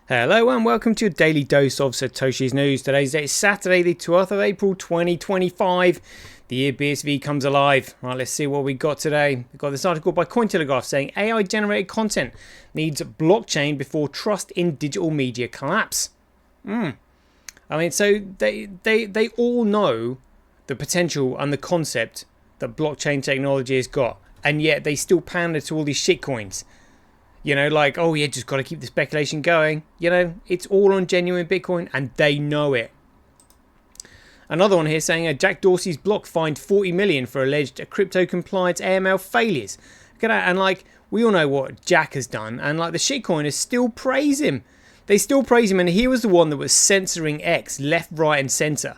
Hello and welcome to your daily dose of Satoshi's news. Today's date is Saturday, the 12th of April 2025. The year BSV comes alive. Right, let's see what we got today. We've got this article by Cointelegraph saying AI generated content needs blockchain before trust in digital media collapse. I mean, so they all know the potential and the concept that blockchain technology has got, and yet they still pander to all these shitcoins. You know, like, oh yeah, just got to keep the speculation going. You know, it's all on genuine Bitcoin and they know it. Another one here saying Jack Dorsey's block fined 40 million for alleged crypto compliance AML failures. Look at that. And like, we all know what Jack has done. And like the shitcoiners still praise him. They still praise him. And he was the one that was censoring X left, right and center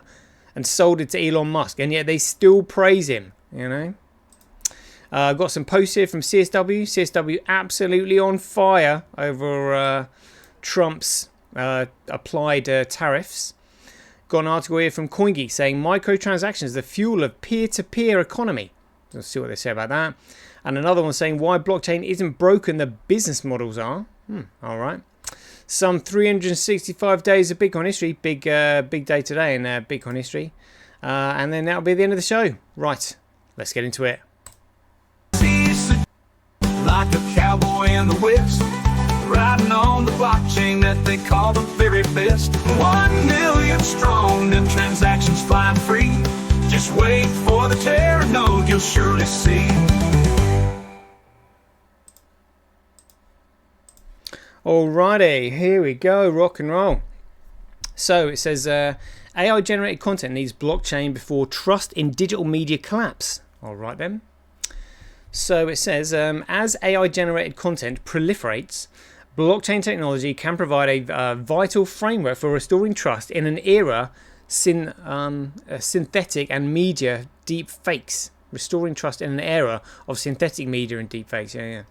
and sold it to Elon Musk. And yet they still praise him, you know. Got some posts here from CSW. CSW absolutely on fire over Trump's applied tariffs. Got an article here from CoinGeek saying microtransactions, the fuel of peer-to-peer economy. Let's see what they say about that. And another one saying why blockchain isn't broken, the business models are. All right. Some 365 days of Bitcoin history. Big day today in Bitcoin history. And then that'll be the end of the show. Right. Let's get into it. Like a cowboy in the West, riding on the blockchain that they call the very best. 1 million strong, them transactions flying free. Just wait for the Terra node, you'll surely see. Alrighty, here we go, rock and roll. So it says AI generated content needs blockchain before trust in digital media collapse. Alright then. So it says, as AI-generated content proliferates, blockchain technology can provide a vital framework for restoring trust in an era synthetic and media deep fakes. Restoring trust in an era of synthetic media and deep fakes. Yeah.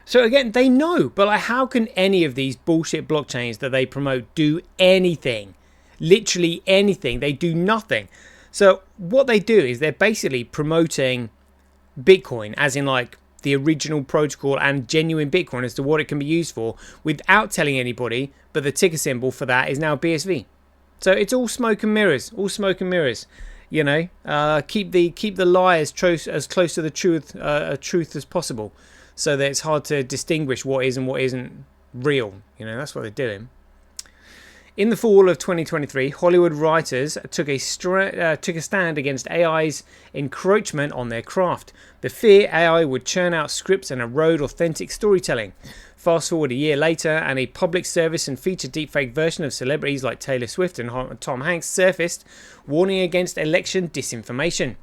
So again, they know, but like, how can any of these bullshit blockchains that they promote do anything? Literally anything. They do nothing. So what they do is they're basically promoting Bitcoin, as in like the original protocol and genuine Bitcoin as to what it can be used for, without telling anybody. But the ticker symbol for that is now BSV. So it's all smoke and mirrors. All smoke and mirrors. You know, keep the lie as close to the truth as possible, so that it's hard to distinguish what is and what isn't real. You know, that's what they're doing. In the fall of 2023, Hollywood writers took a stand against AI's encroachment on their craft. The fear AI would churn out scripts and erode authentic storytelling. Fast forward a year later, and a public service and featured deepfake version of celebrities like Taylor Swift and Tom Hanks surfaced, warning against election disinformation.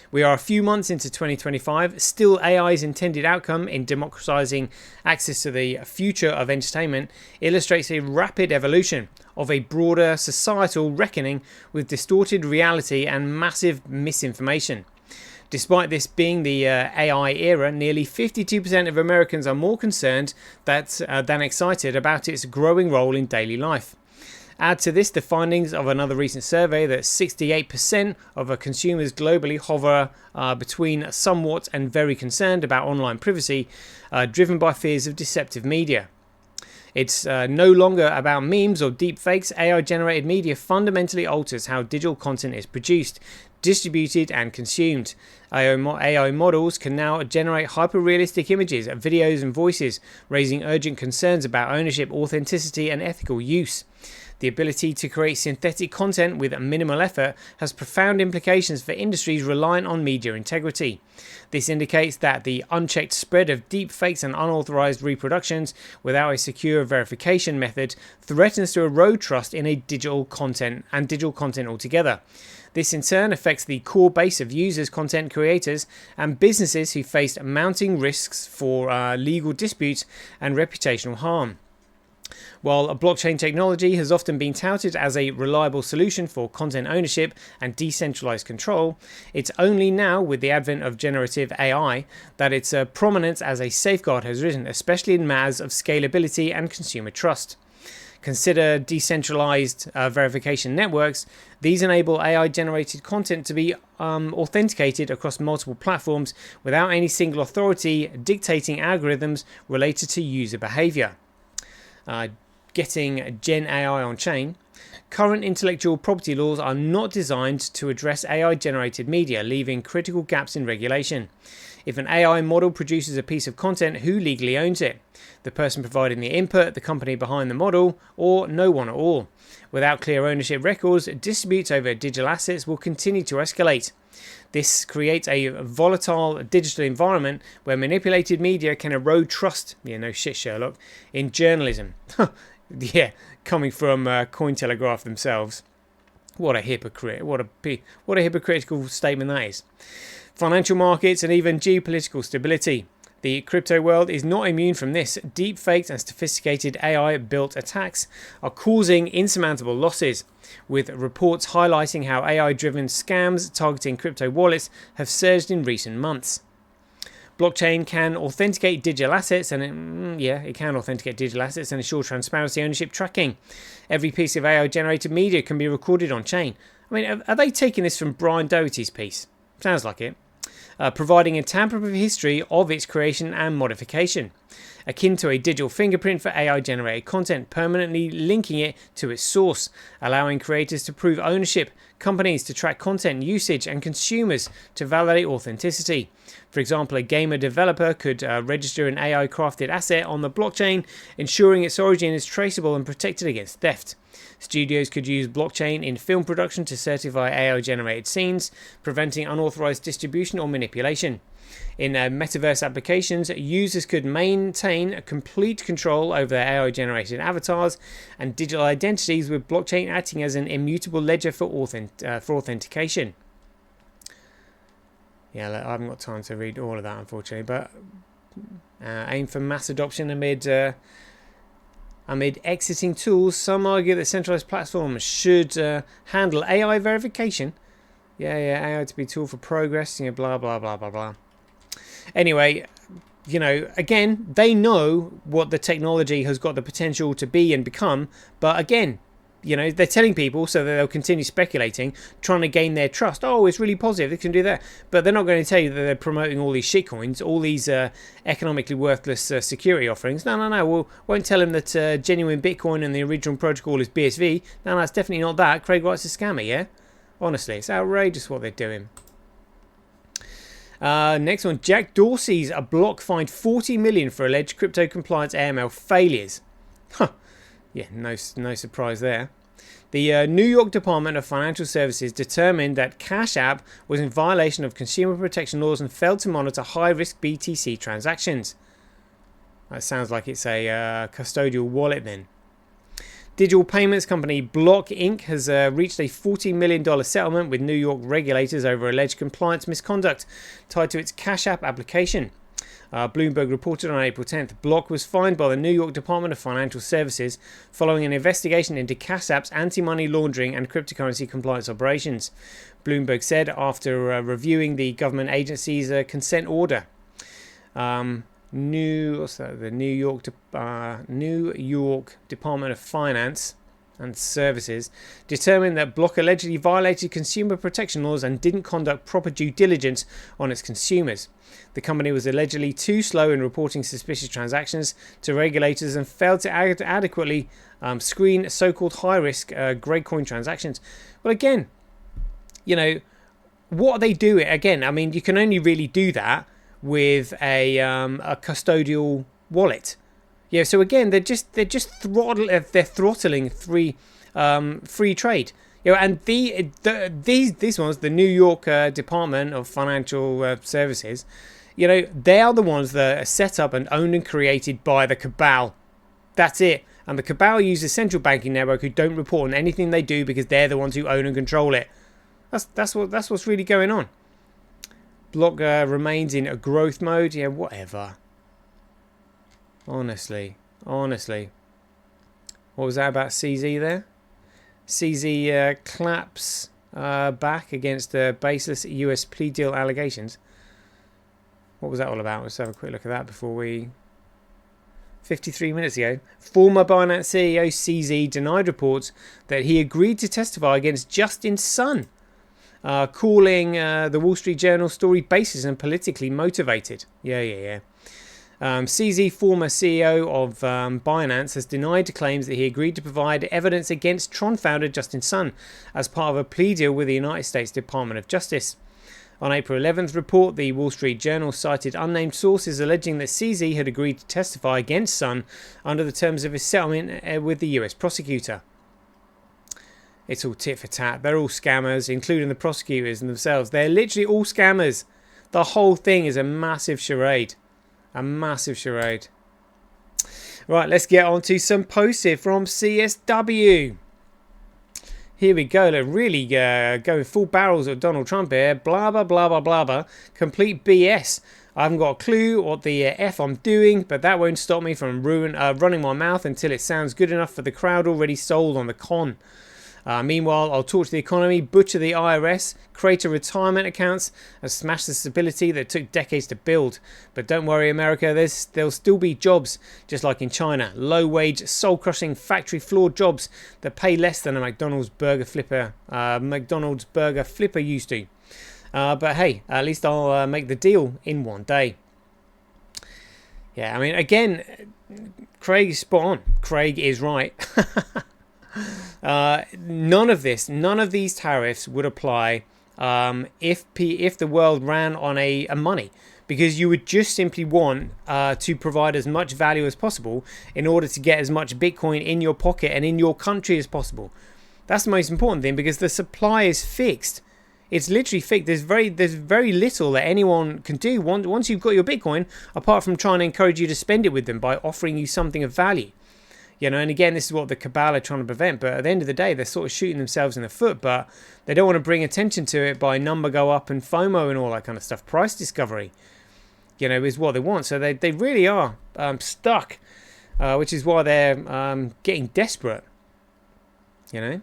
We are a few months into 2025. Still, AI's intended outcome in democratizing access to the future of entertainment illustrates a rapid evolution of a broader societal reckoning with distorted reality and massive misinformation. Despite this being the AI era, nearly 52% of Americans are more concerned than excited about its growing role in daily life. Add to this the findings of another recent survey that 68% of consumers globally hover between somewhat and very concerned about online privacy, driven by fears of deceptive media. It's no longer about memes or deepfakes. AI-generated media fundamentally alters how digital content is produced, distributed and consumed. AI models can now generate hyper-realistic images, videos and voices, raising urgent concerns about ownership, authenticity and ethical use. The ability to create synthetic content with minimal effort has profound implications for industries reliant on media integrity. This indicates that the unchecked spread of deepfakes and unauthorized reproductions without a secure verification method threatens to erode trust in digital content altogether. This in turn affects the core base of users, content creators, and businesses who face mounting risks for legal disputes and reputational harm. While blockchain technology has often been touted as a reliable solution for content ownership and decentralized control, it's only now, with the advent of generative AI, that its prominence as a safeguard has risen, especially in matters of scalability and consumer trust. Consider decentralized verification networks. These enable AI-generated content to be authenticated across multiple platforms without any single authority dictating algorithms related to user behavior. getting Gen AI on chain. Current intellectual property laws are not designed to address AI-generated media, leaving critical gaps in regulation. If an AI model produces a piece of content, who legally owns it? The person providing the input, the company behind the model, or no one at all? Without clear ownership records, disputes over digital assets will continue to escalate. This creates a volatile digital environment where manipulated media can erode trust, no shit Sherlock, in journalism. Yeah, coming from Cointelegraph themselves. What a hypocrite. What a hypocritical statement that is. Financial markets and even geopolitical stability. The crypto world is not immune from this. Deepfakes and sophisticated AI-built attacks are causing insurmountable losses, with reports highlighting how AI-driven scams targeting crypto wallets have surged in recent months. Blockchain can authenticate digital assets, and it can authenticate digital assets and ensure transparency, ownership, tracking. Every piece of AI-generated media can be recorded on chain. I mean, are they taking this from Brian Doherty's piece? Sounds like it. Providing a tamper-proof history of its creation and modification, akin to a digital fingerprint for AI-generated content, permanently linking it to its source, allowing creators to prove ownership, companies to track content usage, and consumers to validate authenticity. For example, a gamer developer could register an AI-crafted asset on the blockchain, ensuring its origin is traceable and protected against theft. Studios could use blockchain in film production to certify AI-generated scenes, preventing unauthorized distribution or manipulation. In metaverse applications, users could maintain complete control over their AI-generated avatars and digital identities, with blockchain acting as an immutable ledger for authentication. Yeah, I haven't got time to read all of that, unfortunately, but aim for mass adoption amid exiting tools. Some argue that centralized platforms should handle AI verification. AI to be a tool for progress, blah, blah, blah, blah, blah. Anyway, again, they know what the technology has got the potential to be and become. But again, they're telling people so that they'll continue speculating, trying to gain their trust. Oh, it's really positive, they can do that. But they're not going to tell you that they're promoting all these shitcoins, all these economically worthless security offerings. No. We won't tell them that genuine Bitcoin and the original protocol is BSV. No, it's definitely not that. Craig Wright's a scammer, yeah? Honestly, it's outrageous what they're doing. Next one, Jack Dorsey's a block fined $40 million for alleged crypto compliance AML failures. Yeah, no surprise there. The New York Department of Financial Services determined that Cash App was in violation of consumer protection laws and failed to monitor high-risk BTC transactions. That sounds like it's a custodial wallet then. Digital payments company Block Inc. has reached a $40 million settlement with New York regulators over alleged compliance misconduct tied to its Cash App application. Bloomberg reported on April 10th, Block was fined by the New York Department of Financial Services following an investigation into Cash App's anti-money laundering and cryptocurrency compliance operations. Bloomberg said after reviewing the government agency's consent order. The New York Department of Finance and Services determined that Block allegedly violated consumer protection laws and didn't conduct proper due diligence on its consumers. The company was allegedly too slow in reporting suspicious transactions to regulators and failed to adequately screen so-called high-risk grey coin transactions. Well, again, what are they doing? Again, I mean, you can only really do that with a custodial wallet. Yeah, so again, they're throttling free trade. And these ones, the New York Department of Financial Services, they are the ones that are set up and owned and created by the cabal. That's it. And the cabal use a central banking network who don't report on anything they do because they're the ones who own and control it. That's what's really going on. Block remains in a growth mode. Yeah, whatever. Honestly. What was that about CZ there? CZ claps back against baseless US plea deal allegations. What was that all about? Let's have a quick look at that before we... 53 minutes ago, former Binance CEO CZ denied reports that he agreed to testify against Justin Sun, calling the Wall Street Journal story baseless and politically motivated. Yeah. CZ, former CEO of Binance, has denied claims that he agreed to provide evidence against Tron founder Justin Sun as part of a plea deal with the United States Department of Justice. On April 11th report, the Wall Street Journal cited unnamed sources alleging that CZ had agreed to testify against Sun under the terms of his settlement with the US prosecutor. It's all tit for tat. They're all scammers, including the prosecutors and themselves. They're literally all scammers. The whole thing is a massive charade. A massive charade. Right, let's get on to some posts here from CSW. Here we go. They're really going full barrels at Donald Trump here. Blah, blah, blah, blah, blah, blah. Complete BS. I haven't got a clue what the F I'm doing, but that won't stop me from running my mouth until it sounds good enough for the crowd already sold on the con. Meanwhile, I'll torch the economy, butcher the IRS, create a retirement accounts, and smash the stability that took decades to build. But don't worry, America, there'll still be jobs, just like in China. Low-wage, soul-crushing, factory-floor jobs that pay less than a McDonald's burger flipper used to. But hey, at least I'll make the deal in one day. Yeah, I mean, again, Craig is spot on. Craig is right. None of these tariffs would apply if the world ran on a money, because you would just simply want to provide as much value as possible in order to get as much Bitcoin in your pocket and in your country as possible. That's the most important thing, because the supply is fixed. It's literally fixed. There's very little that anyone can do once you've got your Bitcoin, apart from trying to encourage you to spend it with them by offering you something of value. You know, and again, this is what the cabal are trying to prevent. But at the end of the day, they're sort of shooting themselves in the foot. But they don't want to bring attention to it by number go up and FOMO and all that kind of stuff. Price discovery, you know, is what they want. So they really are stuck, which is why they're getting desperate. You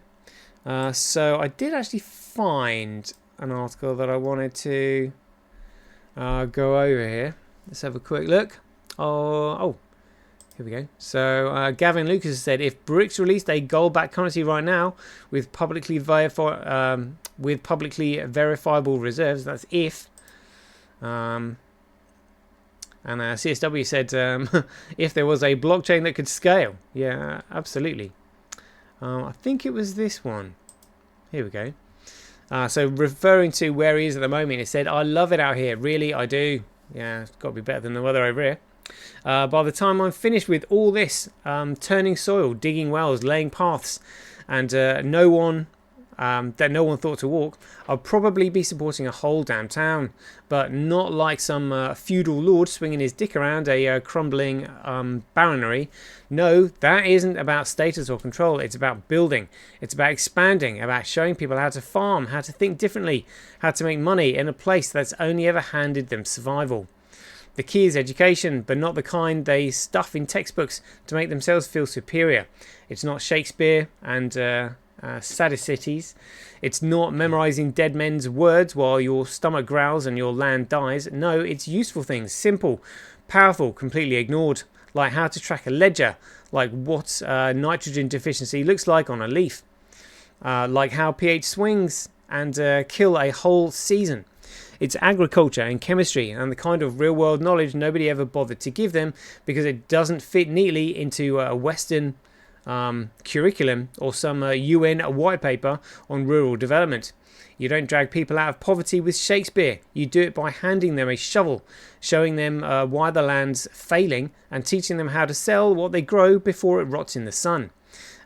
know, so I did actually find an article that I wanted to go over here. Let's have a quick look. Oh. Here we go. So Gavin Lucas has said, if BRICS released a gold-backed currency right now with publicly verifiable reserves, that's if. And CSW said, if there was a blockchain that could scale. Yeah, absolutely. I think it was this one. Here we go. So referring to where he is at the moment, it said, I love it out here. Really, I do. Yeah, it's got to be better than the weather over here. By the time I'm finished with all this, turning soil, digging wells, laying paths, and no one thought to walk, I'll probably be supporting a whole damn town, but not like some feudal lord swinging his dick around a crumbling baronry. No, that isn't about status or control. It's about building. It's about expanding, about showing people how to farm, how to think differently, how to make money in a place that's only ever handed them survival. The key is education, but not the kind they stuff in textbooks to make themselves feel superior. It's not Shakespeare and sadicities. It's not memorizing dead men's words while your stomach growls and your land dies. No, it's useful things, simple, powerful, completely ignored, like how to track a ledger, like what nitrogen deficiency looks like on a leaf, like how pH swings and kill a whole season. It's agriculture and chemistry and the kind of real-world knowledge nobody ever bothered to give them because it doesn't fit neatly into a Western curriculum or some UN white paper on rural development. You don't drag people out of poverty with Shakespeare. You do it by handing them a shovel, showing them why the land's failing and teaching them how to sell what they grow before it rots in the sun.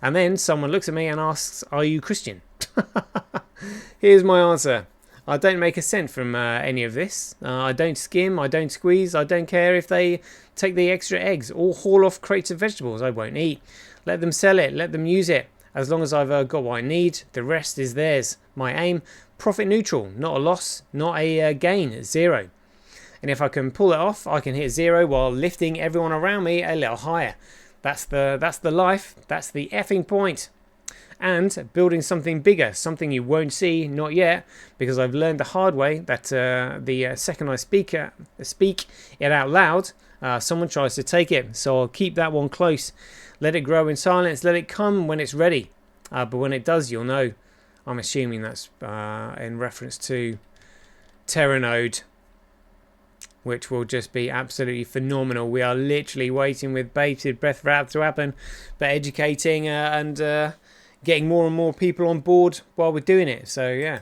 And then someone looks at me and asks, are you Christian? Here's my answer. I don't make a cent from any of this. I don't skim, I don't squeeze, I don't care if they take the extra eggs or haul off crates of vegetables I won't eat. Let them sell it, let them use it. As long as I've got what I need, the rest is theirs. My aim, profit neutral, not a loss, not a gain, zero. And if I can pull it off, I can hit zero while lifting everyone around me a little higher. That's the life, that's the effing point. And building something bigger, something you won't see, not yet, because I've learned the hard way that the second I speak it out loud, someone tries to take it. So I'll keep that one close. Let it grow in silence, let it come when it's ready. But when it does, you'll know. I'm assuming that's in reference to Terranode which will just be absolutely phenomenal. We are literally waiting with bated breath for that to happen, but educating and getting more and more people on board while we're doing it. So yeah,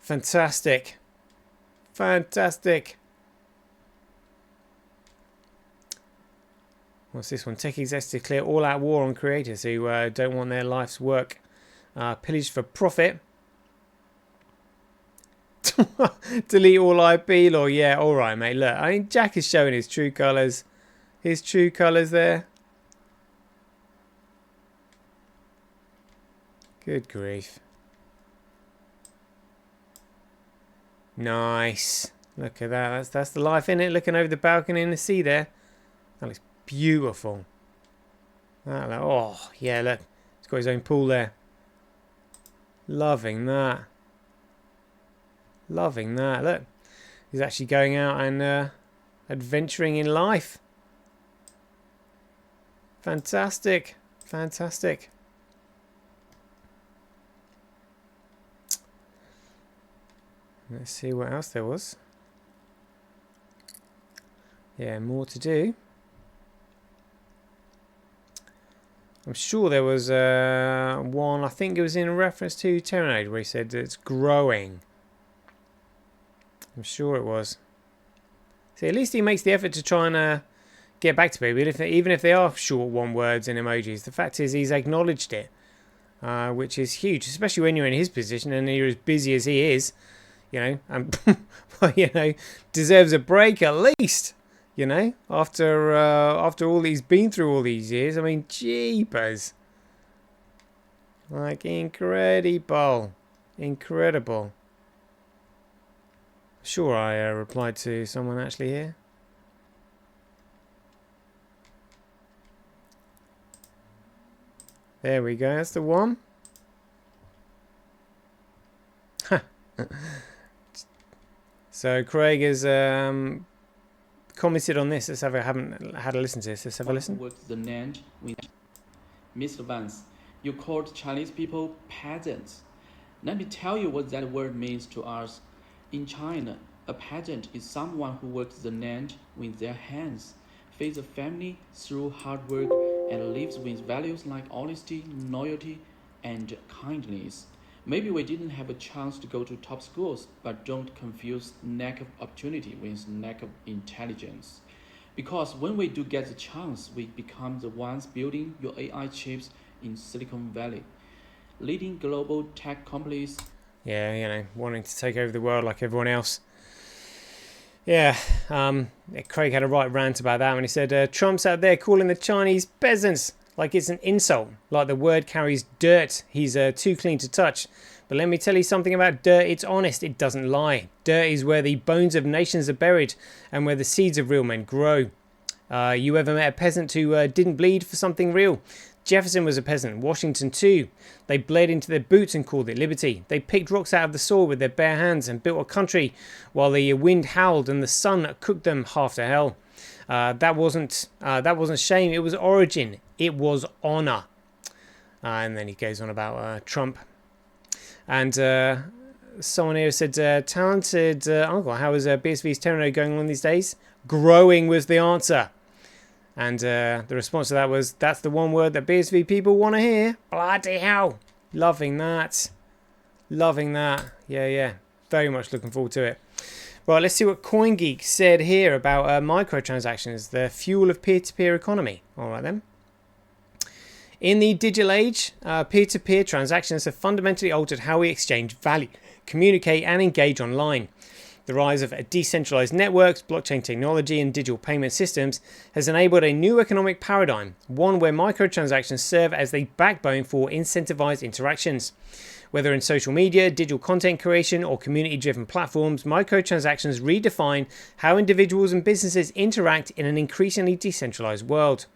fantastic. What's this one? Tech execs declare all-out war on creators who don't want their life's work pillaged for profit. Delete all IP law. Yeah, all right, mate. Look, I mean, Jack is showing his true colours. His true colours there. Good grief. Nice. Look at that. That's the life in it. Looking over the balcony in the sea there. That looks beautiful. Oh, yeah, look. He's got his own pool there. Loving that. Loving that. Look. He's actually going out and adventuring in life. Fantastic. Fantastic. Let's see what else there was. Yeah, more to do. I'm sure there was one, I think it was in reference to Terranade, where he said it's growing. I'm sure it was. See, at least he makes the effort to try and get back to people, even if they are short one words and emojis. The fact is he's acknowledged it, which is huge, especially when you're in his position and you're as busy as he is. You know, and well, you know, deserves a break at least. You know, after all he's been through all these years. I mean, jeepers, like incredible. Sure, I replied to someone actually here. There we go. That's the one. So Craig has commented on this. Let's have haven't had a listen to this. Let's have a listen. What's the name? Mr. Vance, you called Chinese people peasants. Let me tell you what that word means to us. In China, a peasant is someone who works the land with their hands, feeds a family through hard work, and lives with values like honesty, loyalty, and kindness. Maybe we didn't have a chance to go to top schools, but don't confuse lack of opportunity with lack of intelligence. Because when we do get the chance, we become the ones building your AI chips in Silicon Valley, leading global tech companies. Yeah, you know, wanting to take over the world like everyone else. Yeah, Craig had a right rant about that when he said, Trump's out there calling the Chinese peasants like it's an insult, like the word carries dirt. He's too clean to touch. But let me tell you something about dirt. It's honest. It doesn't lie. Dirt is where the bones of nations are buried and where the seeds of real men grow. You ever met a peasant who didn't bleed for something real? Jefferson was a peasant. Washington too. They bled into their boots and called it liberty. They picked rocks out of the soil with their bare hands and built a country while the wind howled and the sun cooked them half to hell. That wasn't shame. It was origin. It was honor. And then he goes on about Trump. And someone here said, talented uncle, how is BSV's Terranode going on these days? Growing was the answer. And the response to that was, that's the one word that BSV people want to hear. Bloody hell. Loving that. Yeah. Very much looking forward to it. Right, let's see what CoinGeek said here about microtransactions, the fuel of peer-to-peer economy. All right then. In the digital age, peer-to-peer transactions have fundamentally altered how we exchange value, communicate and engage online. The rise of decentralized networks, blockchain technology and digital payment systems has enabled a new economic paradigm, one where microtransactions serve as the backbone for incentivized interactions. Whether in social media, digital content creation or community-driven platforms, microtransactions redefine how individuals and businesses interact in an increasingly decentralized world.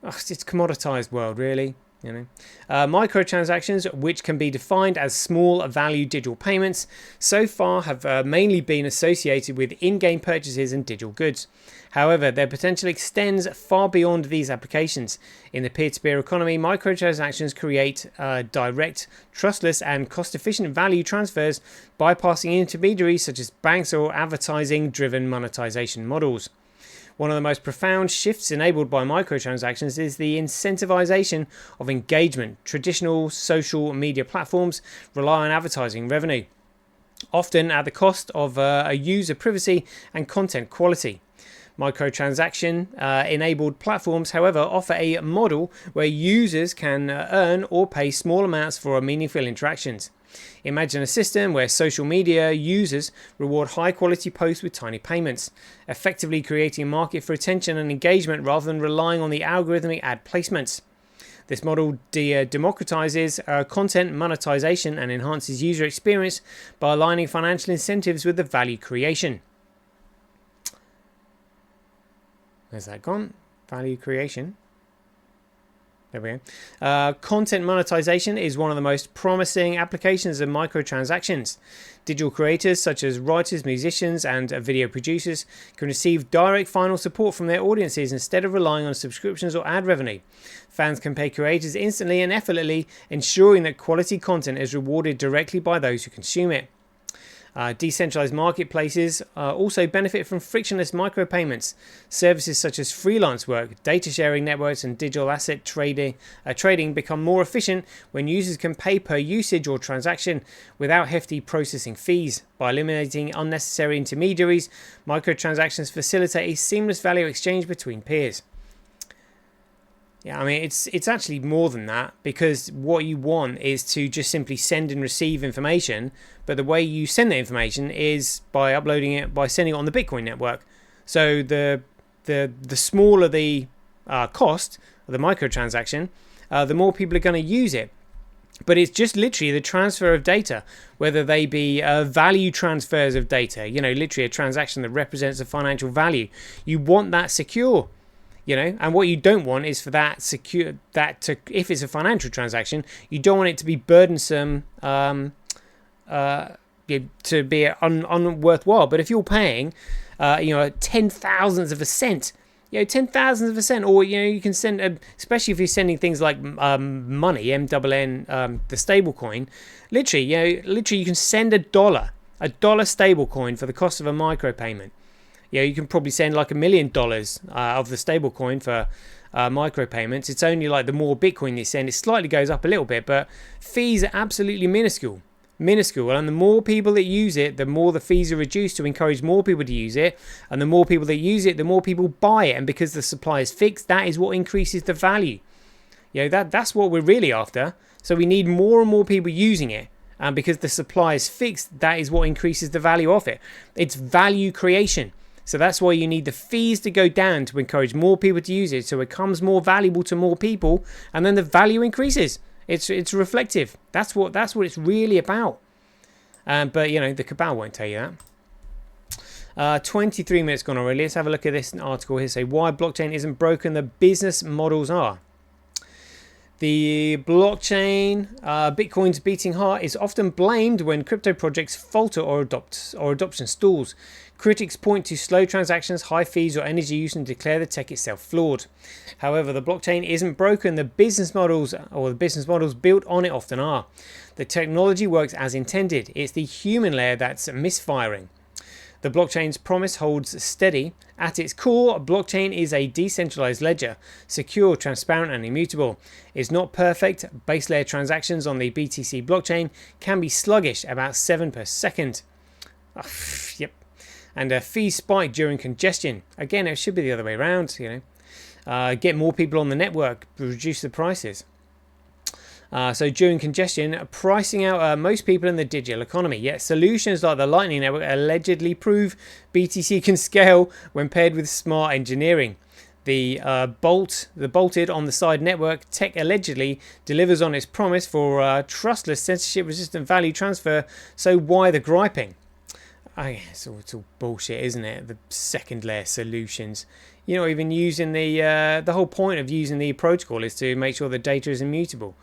It's a commoditized world, really. Microtransactions, which can be defined as small value digital payments, so far have mainly been associated with in-game purchases and digital goods. However, their potential extends far beyond these applications. In the peer-to-peer economy, microtransactions create direct, trustless, and cost-efficient value transfers, bypassing intermediaries such as banks or advertising-driven monetization models. One of the most profound shifts enabled by microtransactions is the incentivization of engagement. Traditional social media platforms rely on advertising revenue, often at the cost of a user privacy and content quality. Microtransaction enabled platforms, however, offer a model where users can earn or pay small amounts for meaningful interactions. Imagine a system where social media users reward high quality posts with tiny payments, effectively creating a market for attention and engagement rather than relying on the algorithmic ad placements. This model democratizes content monetization and enhances user experience by aligning financial incentives with the value creation. Where's that gone? Value creation. There we go. Content monetization is one of the most promising applications of microtransactions. Digital creators such as writers, musicians, and video producers can receive direct final support from their audiences instead of relying on subscriptions or ad revenue. Fans can pay creators instantly and effortlessly, ensuring that quality content is rewarded directly by those who consume it. Decentralized marketplaces also benefit from frictionless micropayments. Services such as freelance work, data sharing networks, and digital asset trading become more efficient when users can pay per usage or transaction without hefty processing fees. By eliminating unnecessary intermediaries, microtransactions facilitate a seamless value exchange between peers. Yeah, I mean, it's actually more than that, because what you want is to just simply send and receive information, but the way you send the information is by uploading it, by sending it on the Bitcoin network. So the smaller the cost of the microtransaction, the more people are going to use it. But it's just literally the transfer of data, whether they be value transfers of data, literally a transaction that represents a financial value. You want that secure. And what you don't want is for that if it's a financial transaction, you don't want it to be burdensome, to be unworthwhile. But if you're paying, 10,000ths of a cent, 10,000ths of a cent, or you can send, especially if you're sending things like money, MNN, the stable coin, literally you can send a dollar stable coin for the cost of a micropayment. You can probably send like $1 million of the stable coin for micropayments. It's only like the more Bitcoin you send, it slightly goes up a little bit, but fees are absolutely minuscule. And the more people that use it, the more the fees are reduced to encourage more people to use it. And the more people that use it, the more people buy it. And because the supply is fixed, that is what increases the value. That's what we're really after. So we need more and more people using it. And because the supply is fixed, that is what increases the value of it. It's value creation. So that's why you need the fees to go down to encourage more people to use it, so it becomes more valuable to more people, and then the value increases. It's reflective. That's what it's really about. But the cabal won't tell you that. 23 minutes gone already. Let's have a look at this article here. Say why blockchain isn't broken, the business models are. The blockchain, Bitcoin's beating heart, is often blamed when crypto projects falter or adoption stalls. Critics point to slow transactions, high fees, or energy use and declare the tech itself flawed. However, the blockchain isn't broken. The business models built on it often are. The technology works as intended. It's the human layer that's misfiring. The blockchain's promise holds steady. At its core, a blockchain is a decentralized ledger, secure, transparent, and immutable. It's not perfect. Base layer transactions on the BTC blockchain can be sluggish, about 7 per second. Yep. And fees spike during congestion. Again, it should be the other way around. Get more people on the network, reduce the prices. So during congestion, pricing out most people in the digital economy. Yet solutions like the Lightning Network allegedly prove BTC can scale when paired with smart engineering. The bolted on the side network tech allegedly delivers on its promise for trustless, censorship-resistant value transfer. So why the griping? It's all bullshit, isn't it? The second layer solutions. You're not even using the whole point of using the protocol is to make sure the data is immutable.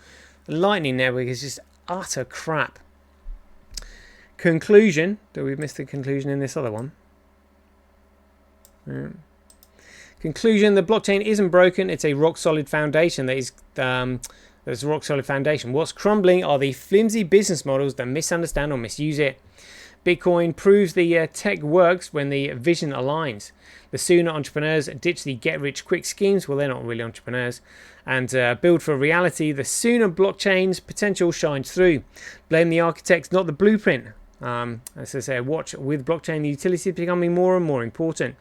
The Lightning Network is just utter crap. Conclusion. Do we miss the conclusion in this other one? Conclusion: the blockchain isn't broken. It's a rock solid foundation that is that's a rock solid foundation. What's crumbling are the flimsy business models that misunderstand or misuse it. Bitcoin proves the tech works when the vision aligns. The sooner entrepreneurs ditch the get-rich-quick schemes, well, they're not really entrepreneurs, and build for reality, the sooner blockchain's potential shines through. Blame the architects, not the blueprint. As I say, watch with blockchain, the utility is becoming more and more important.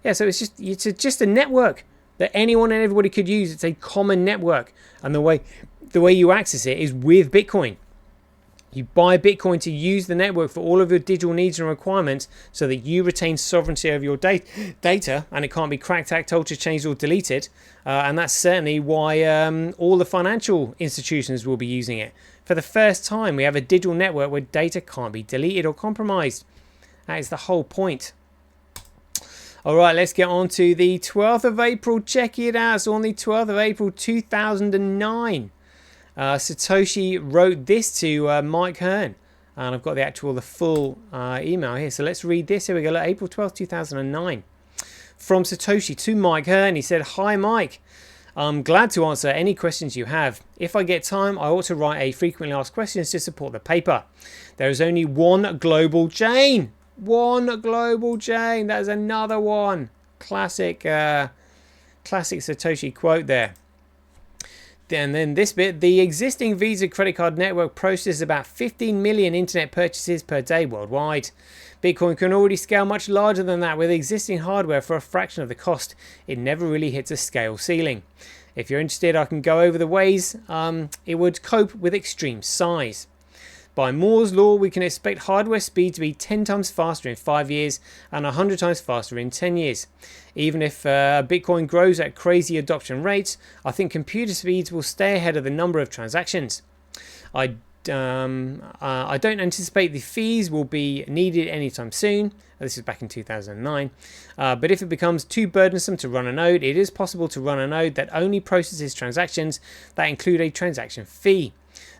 Yeah, so it's just a network that anyone and everybody could use. It's a common network, and the way you access it is with Bitcoin. You buy Bitcoin to use the network for all of your digital needs and requirements so that you retain sovereignty over your data and it can't be cracked, hacked, altered, changed or deleted. And that's certainly why all the financial institutions will be using it. For the first time, we have a digital network where data can't be deleted or compromised. That is the whole point. All right, let's get on to the 12th of April. Check it out. So on the 12th of April 2009. Satoshi wrote this to Mike Hearn, and I've got the full email here. So let's read this. Here we go. Look, April 12th, 2009. From Satoshi to Mike Hearn, he said, "Hi Mike, I'm glad to answer any questions you have. If I get time, I ought to write a frequently asked questions to support the paper. There is only one global chain. One global chain. That is another one. Classic Satoshi quote there. And then this bit, the existing Visa credit card network processes about 15 million internet purchases per day worldwide. Bitcoin can already scale much larger than that with existing hardware for a fraction of the cost. It never really hits a scale ceiling. If you're interested, I can go over the ways it would cope with extreme size. By Moore's law, we can expect hardware speed to be 10 times faster in 5 years and 100 times faster in 10 years. Even if Bitcoin grows at crazy adoption rates, I think computer speeds will stay ahead of the number of transactions. I don't anticipate the fees will be needed anytime soon. This is back in 2009. But if it becomes too burdensome to run a node, it is possible to run a node that only processes transactions that include a transaction fee.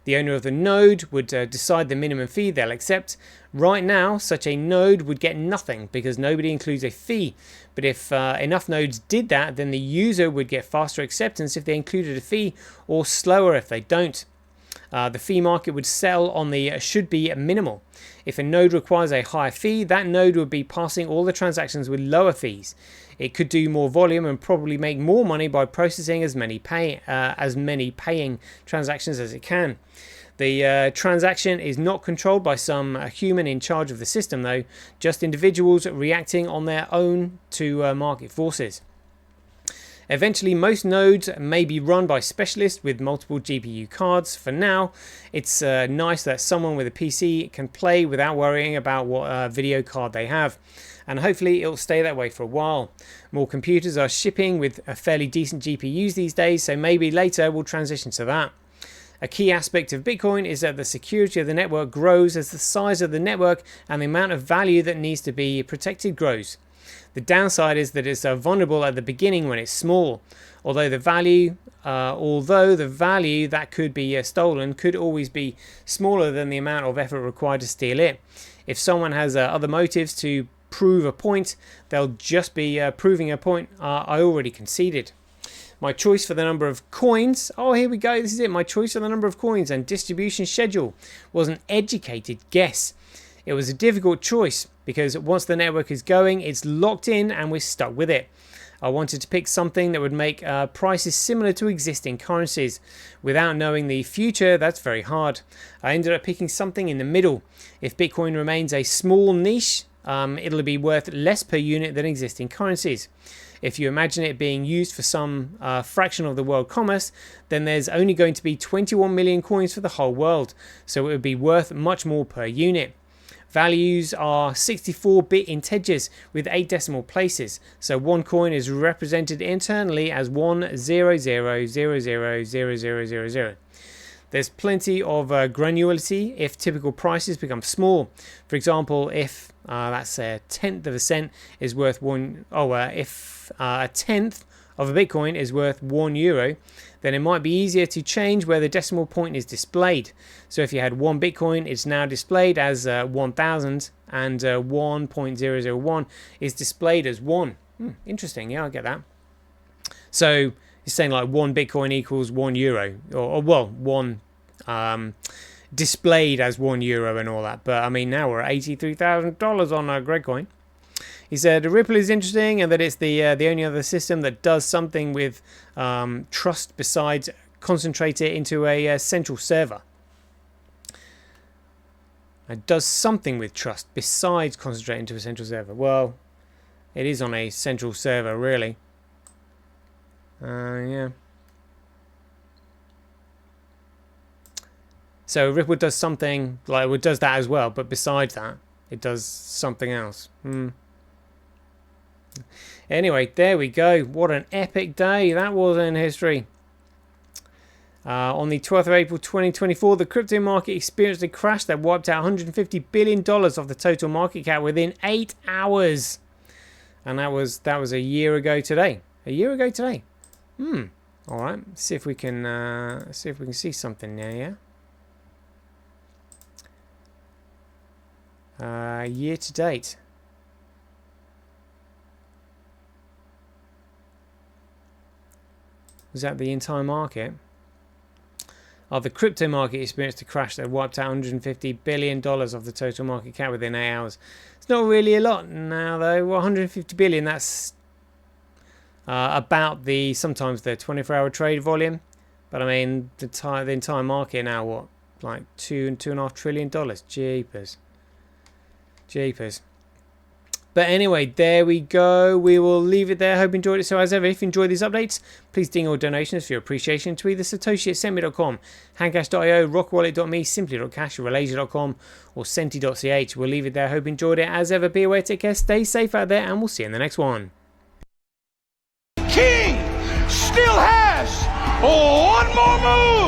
The owner of the node would decide the minimum fee they'll accept. Right now, such a node would get nothing because nobody includes a fee. But if enough nodes did that, then the user would get faster acceptance if they included a fee, or slower if they don't. The fee market would sell on the should be minimal. If a node requires a higher fee, that node would be passing all the transactions with lower fees. It could do more volume and probably make more money by processing as many paying transactions as it can. The transaction is not controlled by some human in charge of the system, though, just individuals reacting on their own to market forces. Eventually, most nodes may be run by specialists with multiple GPU cards. For now, it's nice that someone with a PC can play without worrying about what video card they have. And hopefully it'll stay that way for a while. More computers are shipping with a fairly decent GPUs these days, so maybe later we'll transition to that. A key aspect of Bitcoin is that the security of the network grows as the size of the network and the amount of value that needs to be protected grows. The downside is that it's vulnerable at the beginning when it's small, although the value that could be stolen could always be smaller than the amount of effort required to steal it. If someone has other motives to prove a point, they'll just be proving a point I already conceded. My choice for the number of coins, oh here we go, this is it, my choice for the number of coins and distribution schedule was an educated guess. It was a difficult choice because once the network is going, it's locked in and we're stuck with it. I wanted to pick something that would make prices similar to existing currencies. Without knowing the future, that's very hard. I ended up picking something in the middle. If Bitcoin remains a small niche, it'll be worth less per unit than existing currencies. If you imagine it being used for some fraction of the world commerce, then there's only going to be 21 million coins for the whole world, so it would be worth much more per unit. Values are 64-bit integers with 8 decimal places, so one coin is represented internally as 100000000. There's plenty of granularity if typical prices become small. For example, if let's say a tenth of a cent is worth if a tenth of a Bitcoin is worth €1, then it might be easier to change where the decimal point is displayed. So if you had 1 Bitcoin, it's now displayed as 1,000, and 1.001 is displayed as 1. Interesting, yeah, I get that. So you're saying like 1 Bitcoin equals €1, or 1 displayed as €1 and all that. But I mean, now we're at $83,000 on Gregcoin. He said Ripple is interesting, and that it's the only other system that does something with trust besides concentrate it into a central server. It does something with trust besides concentrate into a central server. Well, it is on a central server, really. Yeah. So Ripple does something like it does that as well, but besides that, it does something else. Anyway, there we go. What an epic day that was in history. On the 12th of April 2024, the crypto market experienced a crash that wiped out $150 billion of the total market cap within 8 hours. And that was a year ago today. A year ago today. All right. See if we can see something there. Yeah. Year to date. Was that the entire market? The crypto market experienced a crash that wiped out $150 billion of the total market cap within 8 hours. It's not really a lot now, though. Well, $150 billion, that's about sometimes the 24-hour trade volume. But I mean, the entire market now, what, like $2.5 trillion? Jeepers. But anyway, there we go. We will leave it there. Hope you enjoyed it. So as ever, if you enjoyed these updates, please ding all donations for your appreciation to either Satoshi@sendme.com, handcash.io, rockwallet.me, simply.cash, relasia.com, or senti.ch. We'll leave it there. Hope you enjoyed it. As ever, be aware, take care, stay safe out there, and we'll see you in the next one. King still has one more move.